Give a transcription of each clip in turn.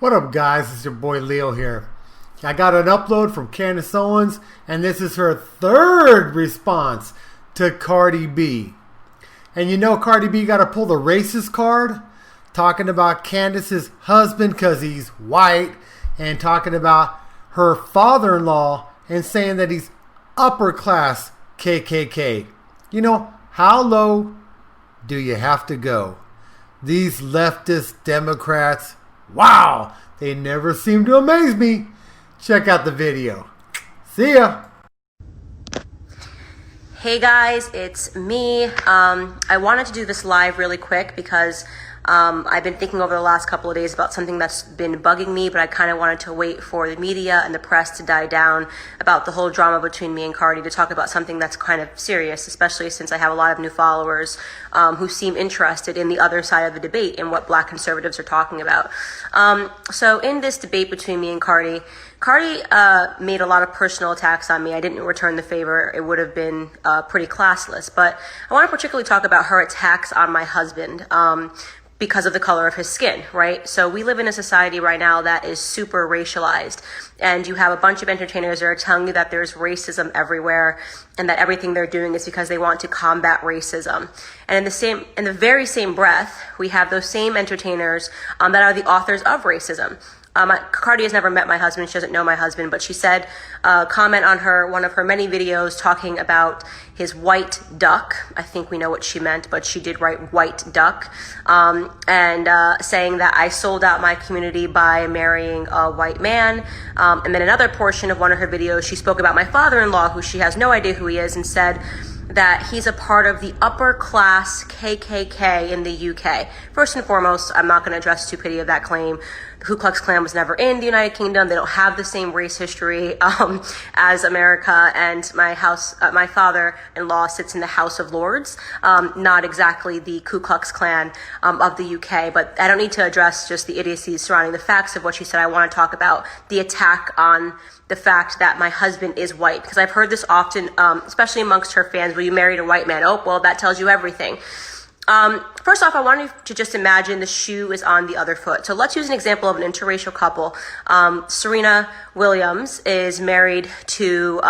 What up, guys? It's your boy Leo here. I got an upload from Candace Owens, and this is her third response to Cardi B. And you know Cardi B got to pull the racist card, talking about Candace's husband because he's white, and talking about her father-in-law and saying that he's upper class KKK. You know, how low do you have to go? These leftist Democrats, wow, they never seem to amaze me. Check out the video. See ya. Hey guys, it's me. I wanted to do this live really quick because I've been thinking over the last couple of days about something that's been bugging me, but I kind of wanted to wait for the media and the press to die down about the whole drama between me and Cardi to talk about something that's kind of serious, especially since I have a lot of new followers who seem interested in the other side of the debate and what Black conservatives are talking about. So in this debate between me and Cardi made a lot of personal attacks on me. I didn't return the favor. It would have been pretty classless. But I want to particularly talk about her attacks on my husband because of the color of his skin, right? So we live in a society right now that is super racialized. And you have a bunch of entertainers that are telling you that there's racism everywhere and that everything they're doing is because they want to combat racism. And in the very same breath, we have those same entertainers that are the authors of racism. Cardi has never met my husband. She doesn't know my husband, but she said, comment on one of her many videos talking about his white duck. I think we know what she meant, but she did write white duck, and saying that I sold out my community by marrying a white man. And then another portion of one of her videos, she spoke about my father-in-law, who she has no idea who he is, and said that he's a part of the upper class KKK in the UK. First and foremost, I'm not going to address the stupidity of that claim. The Ku Klux Klan was never in the United Kingdom. They don't have the same race history as America. And my father-in-law sits in the House of Lords, not exactly the Ku Klux Klan of the UK. But I don't need to address just the idiocies surrounding the facts of what she said. I want to talk about the attack on the fact that my husband is white, because I've heard this often, especially amongst her fans. Well, you married a white man. Oh, well, that tells you everything. First off, I want you to just imagine the shoe is on the other foot. So let's use an example of an interracial couple. Serena Williams is married to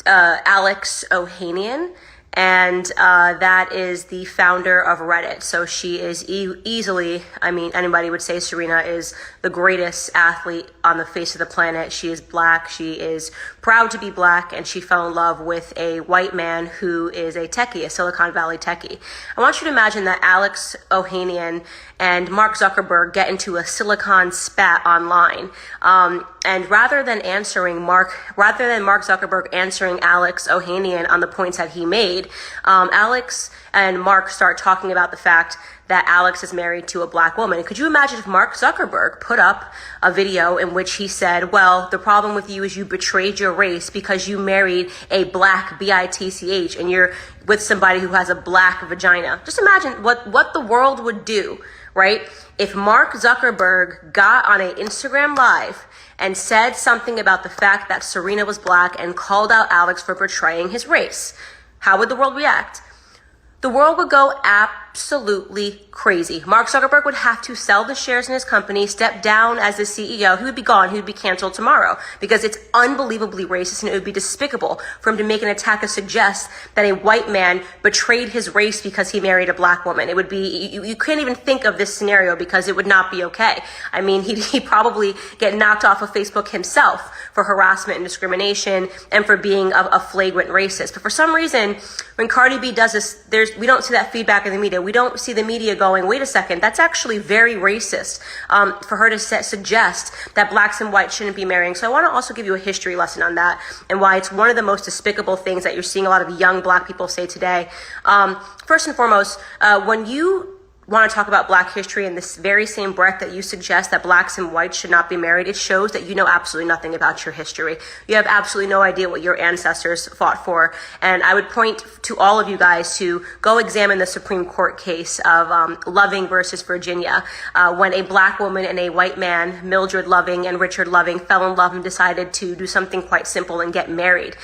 Alex Ohanian, and that is the founder of Reddit. So she is easily, I mean, anybody would say Serena is the greatest athlete on the face of the planet. She is Black. She is proud to be Black, and she fell in love with a white man who is a techie, a Silicon Valley techie. I want you to imagine that Alex Ohanian and Mark Zuckerberg get into a silicon spat online. And rather than Mark Zuckerberg answering Alex Ohanian on the points that he made, Alex and Mark start talking about the fact that Alex is married to a Black woman. And could you imagine if Mark Zuckerberg put up a video in which he said, well, the problem with you is you betrayed your race because you married a Black, B-I-T-C-H, and you're with somebody who has a Black vagina. Just imagine what the world would do, right? If Mark Zuckerberg got on an Instagram Live and said something about the fact that Serena was Black and called out Alex for betraying his race, how would the world react? The world would go absolutely crazy. Mark Zuckerberg would have to sell the shares in his company, step down as the CEO. He would be gone. He would be canceled tomorrow because it's unbelievably racist, and it would be despicable for him to make an attack to suggest that a white man betrayed his race because he married a Black woman. It would be, you can't even think of this scenario because it would not be okay. I mean, he'd probably get knocked off of Facebook himself for harassment and discrimination and for being a flagrant racist. But for some reason, when Cardi B does this, we don't see that feedback in the media. We don't see the media going, wait a second, that's actually very racist for her to suggest that Blacks and whites shouldn't be marrying. So I want to also give you a history lesson on that and why it's one of the most despicable things that you're seeing a lot of young Black people say today. First and foremost, when you want to talk about Black history in this very same breath that you suggest that Blacks and whites should not be married, it shows that you know absolutely nothing about your history. You have absolutely no idea what your ancestors fought for. And I would point to all of you guys to go examine the Supreme Court case of Loving versus Virginia, when a Black woman and a white man, Mildred Loving and Richard Loving, fell in love and decided to do something quite simple and get married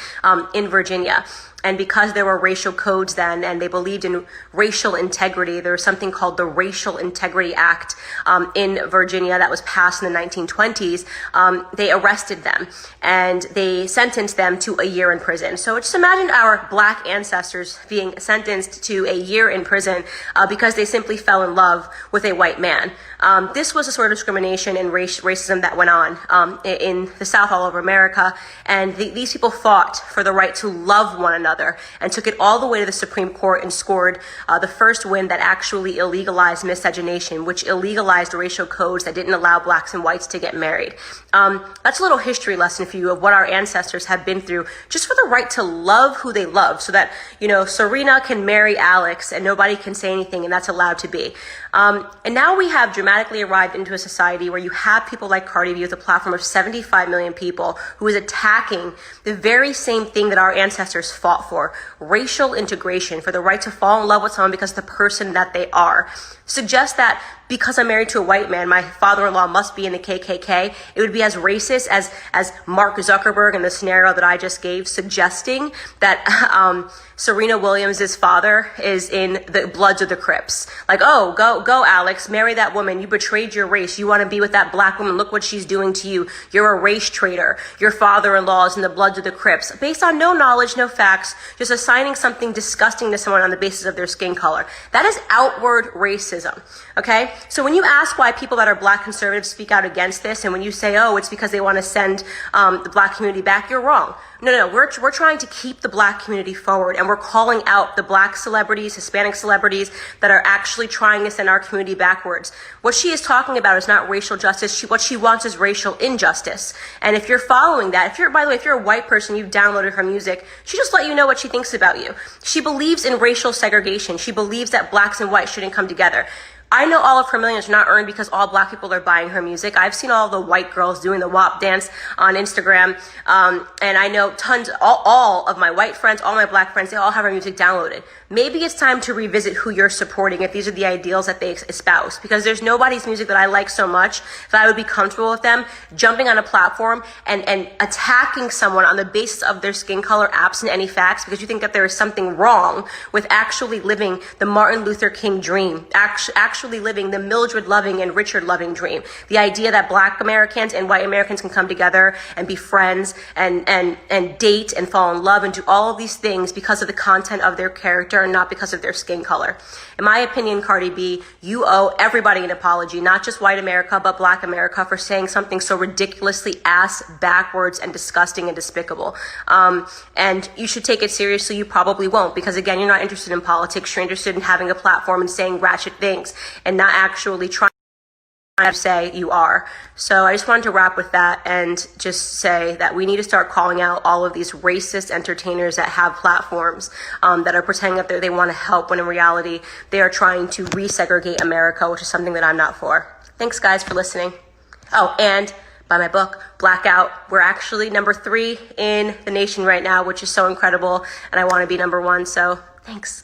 in Virginia. And because there were racial codes then, and they believed in racial integrity, there was something called the Racial Integrity Act in Virginia that was passed in the 1920s. They arrested them and they sentenced them to a year in prison. So just imagine our black ancestors being sentenced to a year in prison because they simply fell in love with a white man. This was a sort of discrimination and racism that went on in the South all over America. And these people fought for the right to love one another and took it all the way to the Supreme Court and scored the first win that actually illegalized miscegenation, which illegalized racial codes that didn't allow blacks and whites to get married. That's a little history lesson for you of what our ancestors have been through just for the right to love who they love, so that, Serena can marry Alex and nobody can say anything, and that's allowed to be. And now we have dramatically arrived into a society where you have people like Cardi B with a platform of 75 million people who is attacking the very same thing that our ancestors fought for: racial integration, for the right to fall in love with someone because of the person that they are. Suggest that because I'm married to a white man, my father-in-law must be in the KKK. It would be as racist as Mark Zuckerberg in the scenario that I just gave, suggesting that Serena Williams' father is in the Bloods of the Crips. Like, oh, go, Alex, marry that woman. You betrayed your race. You want to be with that black woman. Look what she's doing to you. You're a race traitor. Your father-in-law is in the Bloods of the Crips. Based on no knowledge, no facts, just assigning something disgusting to someone on the basis of their skin color. That is outward racism. Okay? So when you ask why people that are black conservatives speak out against this, and when you say, oh, it's because they want to send the black community back, you're wrong. No, we're trying to keep the black community forward, and we're calling out the black celebrities, Hispanic celebrities that are actually trying to send our community backwards. What she is talking about is not racial justice. What she wants is racial injustice. And if you're following that, by the way, if you're a white person, you've downloaded her music, she just let you know what she thinks about you. She believes in racial segregation. She believes that blacks and whites shouldn't come together. I know all of her millions are not earned because all black people are buying her music. I've seen all the white girls doing the WAP dance on Instagram. And I know all of my white friends, all my black friends, they all have her music downloaded. Maybe it's time to revisit who you're supporting if these are the ideals that they espouse. Because there's nobody's music that I like so much that I would be comfortable with them jumping on a platform and attacking someone on the basis of their skin color, absent any facts, because you think that there is something wrong with actually living the Martin Luther King dream, actually living the Mildred Loving and Richard Loving dream. The idea that black Americans and white Americans can come together and be friends and date and fall in love and do all of these things because of the content of their character and not because of their skin color. In my opinion, Cardi B, you owe everybody an apology, not just white America, but black America, for saying something so ridiculously ass backwards and disgusting and despicable. And you should take it seriously. You probably won't, because again, you're not interested in politics. You're interested in having a platform and saying ratchet things and not actually trying to say you are. So I just wanted to wrap with that and just say that we need to start calling out all of these racist entertainers that have platforms that are pretending that they want to help when in reality they are trying to resegregate America, which is something that I'm not for. Thanks guys for listening. Oh, and buy my book, Blackout. We're actually number 3 in the nation right now, which is so incredible, and I want to be number 1, so thanks.